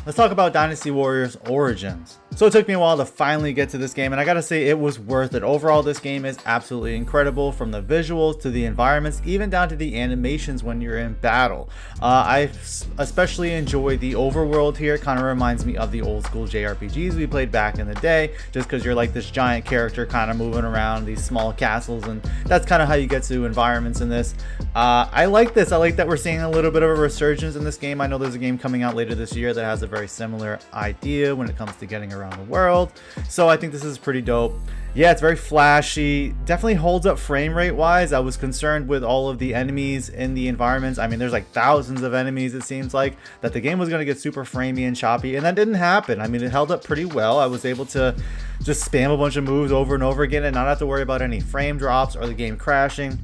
Let's talk about Dynasty Warriors Origins. So it took me a while to finally get to this game, and I gotta say it was worth it. Overall, this game is absolutely incredible, from the visuals to the environments, even down to the animations when you're in battle. I especially enjoy the overworld here. It kind of reminds me of the old school JRPGs we played back in the day, just because you're like this giant character kind of moving around these small castles, and that's kind of how you get to environments in this. I like this. I like that we're seeing a little bit of a resurgence in this game. I know there's a game coming out later this year that has a very similar idea when it comes to getting around the world, so I think this is pretty dope. Yeah, it's very flashy, definitely holds up frame rate wise. I was concerned with all of the enemies in the environments. I mean, there's like thousands of enemies, it seems like, that the game was going to get super framey and choppy, and that didn't happen. I mean, it held up pretty well. I was able to just spam a bunch of moves over and over again and not have to worry about any frame drops or the game crashing.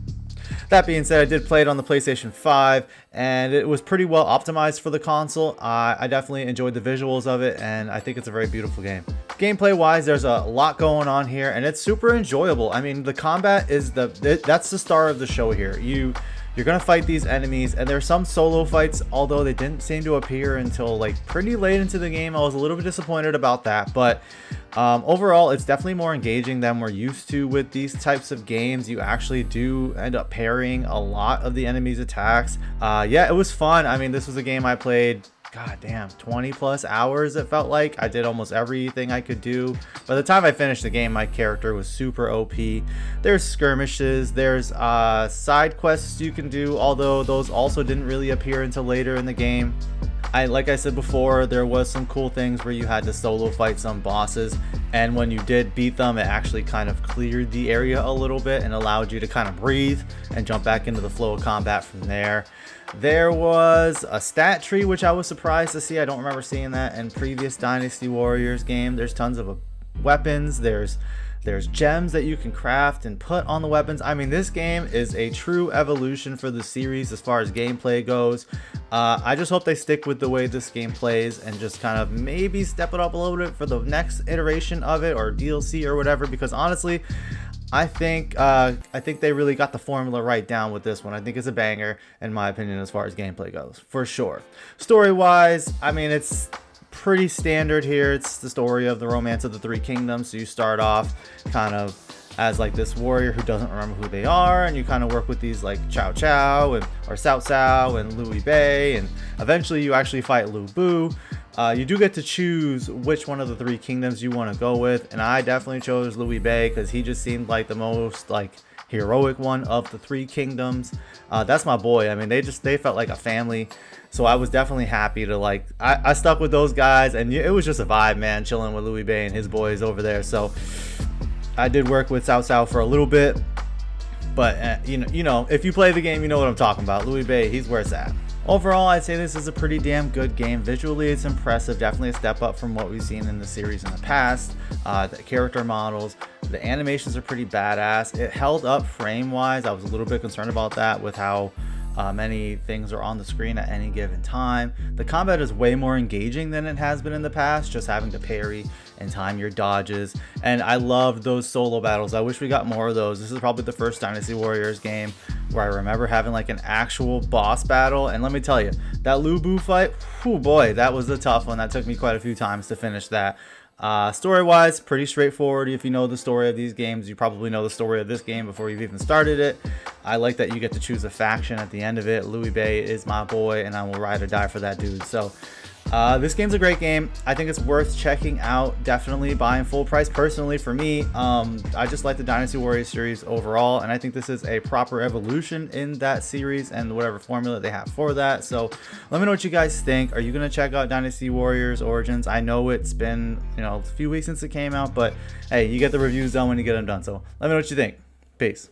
That being said, I did play it on the PlayStation 5, and it was pretty well optimized for the console. I definitely enjoyed the visuals of it, and I think it's a very beautiful game. Gameplay wise, there's a lot going on here, and it's super enjoyable. I mean, the combat is that's the star of the show here. You're gonna fight these enemies, and there's some solo fights, although they didn't seem to appear until like pretty late into the game. I was a little bit disappointed about that, but overall it's definitely more engaging than we're used to with these types of games. You actually do end up parrying a lot of the enemy's attacks. Yeah, it was fun. I mean, this was a game I played, god damn, 20 plus hours. It felt like I did almost everything I could do. By the time I finished the game, my character was super OP. There's skirmishes, there's side quests you can do, although those also didn't really appear until later in the game. Like I said before, there was some cool things where you had to solo fight some bosses, and when you did beat them, it actually kind of cleared the area a little bit and allowed you to kind of breathe and jump back into the flow of combat from there. There was a stat tree, which I was surprised to see. I don't remember seeing that in previous Dynasty Warriors game. There's tons of weapons. There's gems that you can craft and put on the weapons. I mean, this game is a true evolution for the series as far as gameplay goes. I just hope they stick with the way this game plays and just kind of maybe step it up a little bit for the next iteration of it, or DLC or whatever, because honestly, I think they really got the formula right down with this one. I think it's a banger, in my opinion, as far as gameplay goes, for sure. Story wise, I mean, it's pretty standard here. It's the story of the romance of the three kingdoms. So you start off kind of as like this warrior who doesn't remember who they are, and you kind of work with these like Cao Cao or Cao Cao and Louis Bei, and eventually you actually fight Lu Bu. You do get to choose which one of the three kingdoms you want to go with, and I definitely chose Louis Bei because he just seemed like the most like heroic one of the three kingdoms. That's my boy. I mean, they felt like a family, so I was definitely happy to like I stuck with those guys, and it was just a vibe, man, chilling with Louis Bei and his boys over there. So I did work with Cao Cao for a little bit, but you know, if you play the game, you know what I'm talking about. Louis Bei, he's where it's at. Overall, I'd say this is a pretty damn good game. Visually, it's impressive. Definitely a step up from what we've seen in the series in the past. The character models, the animations are pretty badass. It held up frame-wise. I was a little bit concerned about that with how many things are on the screen at any given time. The combat is way more engaging than it has been in the past, just having to parry and time your dodges. And I love those solo battles. I wish we got more of those. This is probably the first Dynasty Warriors game where I remember having like an actual boss battle. And let me tell you, that Lu Bu fight, oh boy, that was a tough one. That took me quite a few times to finish that. Story wise, pretty straightforward. If you know the story of these games, you probably know the story of this game before you've even started it. I like that you get to choose a faction at the end of it. Louis Bei is my boy, and I will ride or die for that dude. So this game's a great game. I think it's worth checking out. Definitely buying full price. Personally, for me, I just like the Dynasty Warriors series overall, and I think this is a proper evolution in that series and whatever formula they have for that. So let me know what you guys think. Are you gonna check out Dynasty Warriors Origins? I know it's been a few weeks since it came out, but hey, you get the reviews done when you get them done. So let me know what you think. Peace.